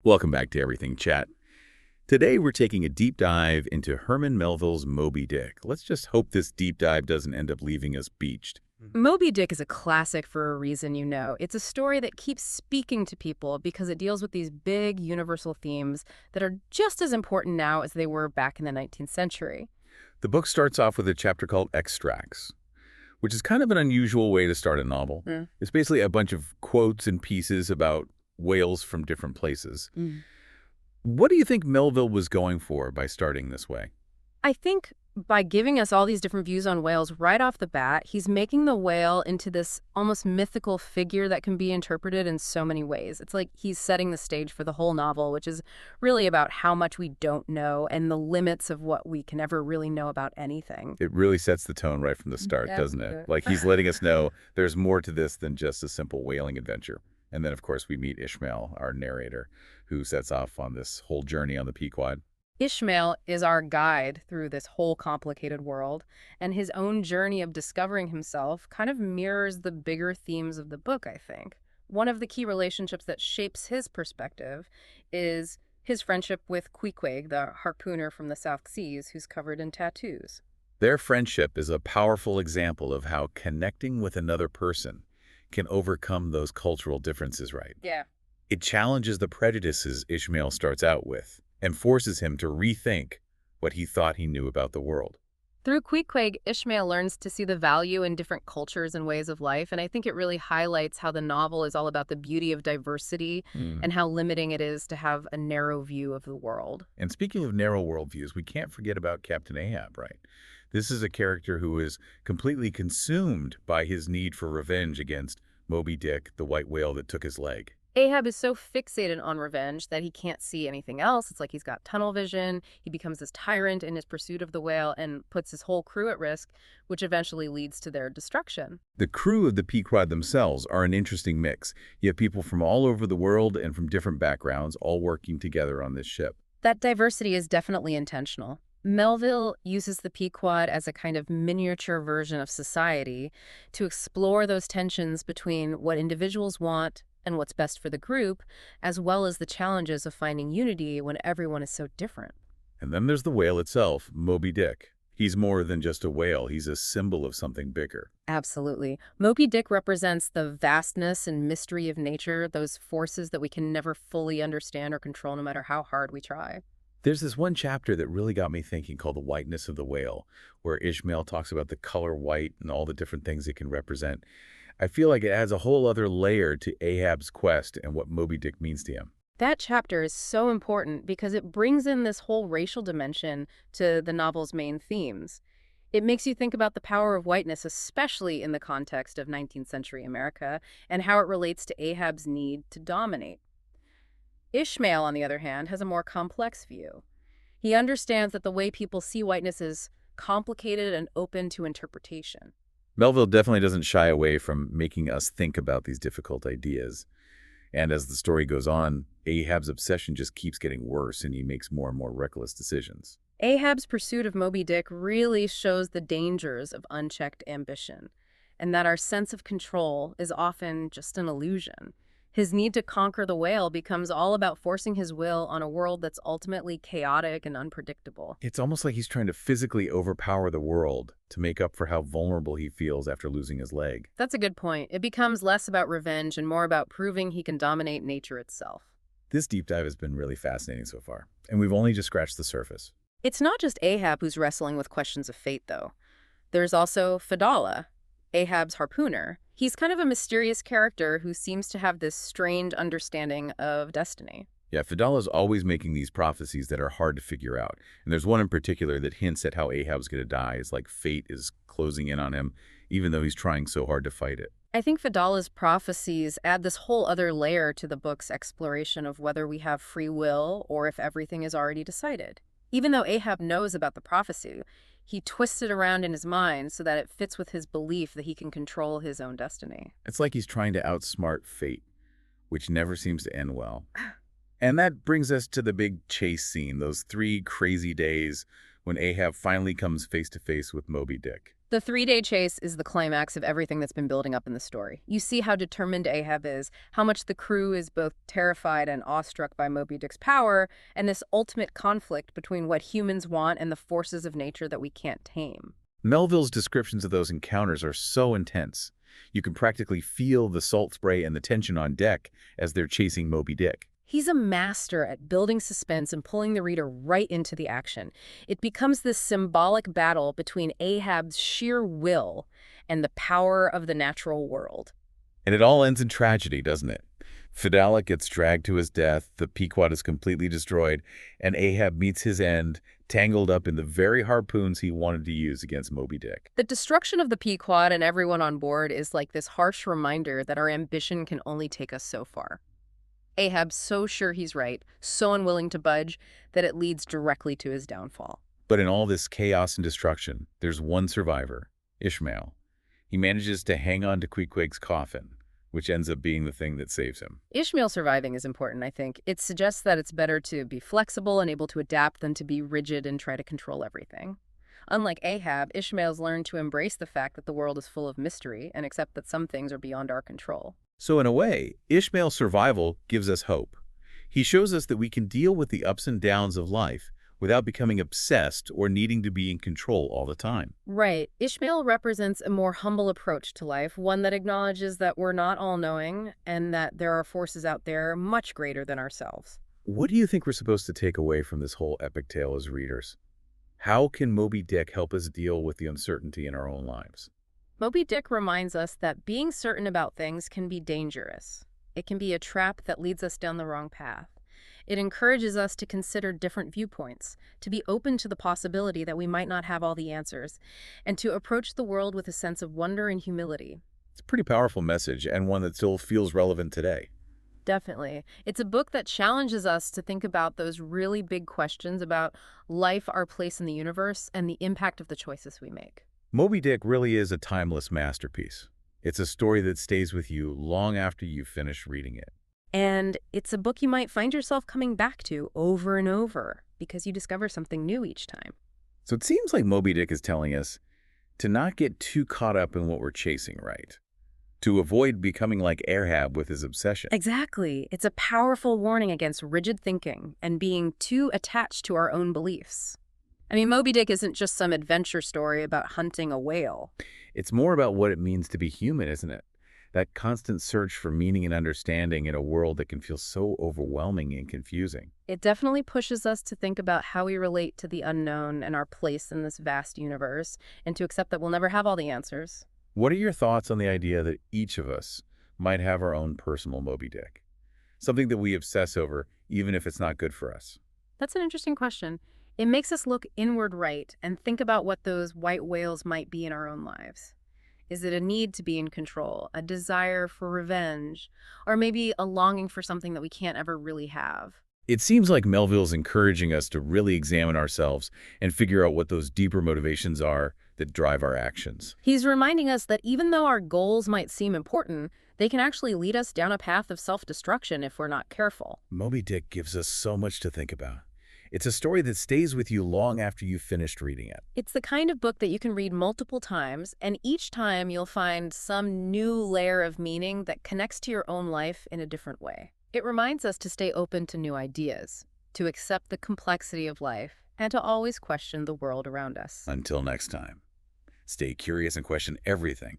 Welcome back to Everything Chat. Today we're taking a deep dive into Herman Melville's Moby Dick. Let's just hope this deep dive doesn't end up leaving us beached. Moby Dick is a classic for a reason, you know. It's a story that keeps speaking to people because it deals with these big universal themes that are just as important now as they were back in the 19th century. The book starts off with a chapter called Extracts, which is kind of an unusual way to start a novel. Mm. It's basically a bunch of quotes and pieces about whales from different places. What do you think Melville was going for by starting this way? I think by giving us all these different views on whales right off the bat, he's making the whale into this almost mythical figure that can be interpreted in so many ways. It's like he's setting the stage for the whole novel, which is really about how much we don't know and the limits of what we can ever really know about anything. It really sets the tone right from the start, doesn't it? Like he's letting us know there's more to this than just a simple whaling adventure. And then, of course, we meet Ishmael, our narrator, who sets off on this whole journey on the Pequod. Ishmael is our guide through this whole complicated world, and his own journey of discovering himself kind of mirrors the bigger themes of the book, I think. One of the key relationships that shapes his perspective is his friendship with Queequeg, the harpooner from the South Seas who's covered in tattoos. Their friendship is a powerful example of how connecting with another person can overcome those cultural differences, right? Yeah. It challenges the prejudices Ishmael starts out with and forces him to rethink what he thought he knew about the world. Through Queequeg, Ishmael learns to see the value in different cultures and ways of life, and I think it really highlights how the novel is all about the beauty of diversity and how limiting it is to have a narrow view of the world. And speaking of narrow worldviews, we can't forget about Captain Ahab, right? This is a character who is completely consumed by his need for revenge against Moby Dick, the white whale that took his leg. Ahab is so fixated on revenge that he can't see anything else. It's like he's got tunnel vision. He becomes this tyrant in his pursuit of the whale and puts his whole crew at risk, which eventually leads to their destruction. The crew of the Pequod themselves are an interesting mix. You have people from all over the world and from different backgrounds all working together on this ship. That diversity is definitely intentional. Melville uses the Pequod as a kind of miniature version of society to explore those tensions between what individuals want and what's best for the group, as well as the challenges of finding unity when everyone is so different. And then there's the whale itself, Moby Dick. He's more than just a whale. He's a symbol of something bigger. Absolutely. Moby Dick represents the vastness and mystery of nature, those forces that we can never fully understand or control no matter how hard we try. There's this one chapter that really got me thinking called The Whiteness of the Whale, where Ishmael talks about the color white and all the different things it can represent. I feel like it adds a whole other layer to Ahab's quest and what Moby Dick means to him. That chapter is so important because it brings in this whole racial dimension to the novel's main themes. It makes you think about the power of whiteness, especially in the context of 19th century America, and how it relates to Ahab's need to dominate. Ishmael, on the other hand, has a more complex view. He understands that the way people see whiteness is complicated and open to interpretation. Melville definitely doesn't shy away from making us think about these difficult ideas. And as the story goes on, Ahab's obsession just keeps getting worse and he makes more and more reckless decisions. Ahab's pursuit of Moby Dick really shows the dangers of unchecked ambition, and that our sense of control is often just an illusion. His need to conquer the whale becomes all about forcing his will on a world that's ultimately chaotic and unpredictable. It's almost like he's trying to physically overpower the world to make up for how vulnerable he feels after losing his leg. That's a good point. It becomes less about revenge and more about proving he can dominate nature itself. This deep dive has been really fascinating so far, and we've only just scratched the surface. It's not just Ahab who's wrestling with questions of fate, though. There's also Fedallah, Ahab's harpooner. He's kind of a mysterious character who seems to have this strange understanding of destiny. Yeah, Fedallah's always making these prophecies that are hard to figure out. And there's one in particular that hints at how Ahab's going to die. It's like fate is closing in on him, even though he's trying so hard to fight it. I think Fedallah's prophecies add this whole other layer to the book's exploration of whether we have free will or if everything is already decided. Even though Ahab knows about the prophecy, he twists it around in his mind so that it fits with his belief that he can control his own destiny. It's like he's trying to outsmart fate, which never seems to end well. And that brings us to the big chase scene, those 3 crazy days when Ahab finally comes face to face with Moby Dick. The three-day chase is the climax of everything that's been building up in the story. You see how determined Ahab is, how much the crew is both terrified and awestruck by Moby Dick's power, and this ultimate conflict between what humans want and the forces of nature that we can't tame. Melville's descriptions of those encounters are so intense. You can practically feel the salt spray and the tension on deck as they're chasing Moby Dick. He's a master at building suspense and pulling the reader right into the action. It becomes this symbolic battle between Ahab's sheer will and the power of the natural world. And it all ends in tragedy, doesn't it? Fidalek gets dragged to his death, the Pequod is completely destroyed, and Ahab meets his end, tangled up in the very harpoons he wanted to use against Moby Dick. The destruction of the Pequod and everyone on board is like this harsh reminder that our ambition can only take us so far. Ahab's so sure he's right, so unwilling to budge, that it leads directly to his downfall. But in all this chaos and destruction, there's one survivor, Ishmael. He manages to hang on to Queequeg's coffin, which ends up being the thing that saves him. Ishmael surviving is important, I think. It suggests that it's better to be flexible and able to adapt than to be rigid and try to control everything. Unlike Ahab, Ishmael's learned to embrace the fact that the world is full of mystery and accept that some things are beyond our control. So in a way, Ishmael's survival gives us hope. He shows us that we can deal with the ups and downs of life without becoming obsessed or needing to be in control all the time. Right. Ishmael represents a more humble approach to life, one that acknowledges that we're not all-knowing and that there are forces out there much greater than ourselves. What do you think we're supposed to take away from this whole epic tale as readers? How can Moby Dick help us deal with the uncertainty in our own lives? Moby Dick reminds us that being certain about things can be dangerous. It can be a trap that leads us down the wrong path. It encourages us to consider different viewpoints, to be open to the possibility that we might not have all the answers, and to approach the world with a sense of wonder and humility. It's a pretty powerful message and one that still feels relevant today. Definitely. It's a book that challenges us to think about those really big questions about life, our place in the universe, and the impact of the choices we make. Moby Dick really is a timeless masterpiece. It's a story that stays with you long after you've finished reading it. And it's a book you might find yourself coming back to over and over because you discover something new each time. So it seems like Moby Dick is telling us to not get too caught up in what we're chasing, right? To avoid becoming like Ahab with his obsession. Exactly. It's a powerful warning against rigid thinking and being too attached to our own beliefs. I mean, Moby Dick isn't just some adventure story about hunting a whale. It's more about what it means to be human, isn't it? That constant search for meaning and understanding in a world that can feel so overwhelming and confusing. It definitely pushes us to think about how we relate to the unknown and our place in this vast universe, and to accept that we'll never have all the answers. What are your thoughts on the idea that each of us might have our own personal Moby Dick? Something that we obsess over, even if it's not good for us. That's an interesting question. It makes us look inward right and think about what those white whales might be in our own lives. Is it a need to be in control, a desire for revenge, or maybe a longing for something that we can't ever really have? It seems like Melville's encouraging us to really examine ourselves and figure out what those deeper motivations are that drive our actions. He's reminding us that even though our goals might seem important, they can actually lead us down a path of self-destruction if we're not careful. Moby Dick gives us so much to think about. It's a story that stays with you long after you've finished reading it. It's the kind of book that you can read multiple times, and each time you'll find some new layer of meaning that connects to your own life in a different way. It reminds us to stay open to new ideas, to accept the complexity of life, and to always question the world around us. Until next time, stay curious and question everything.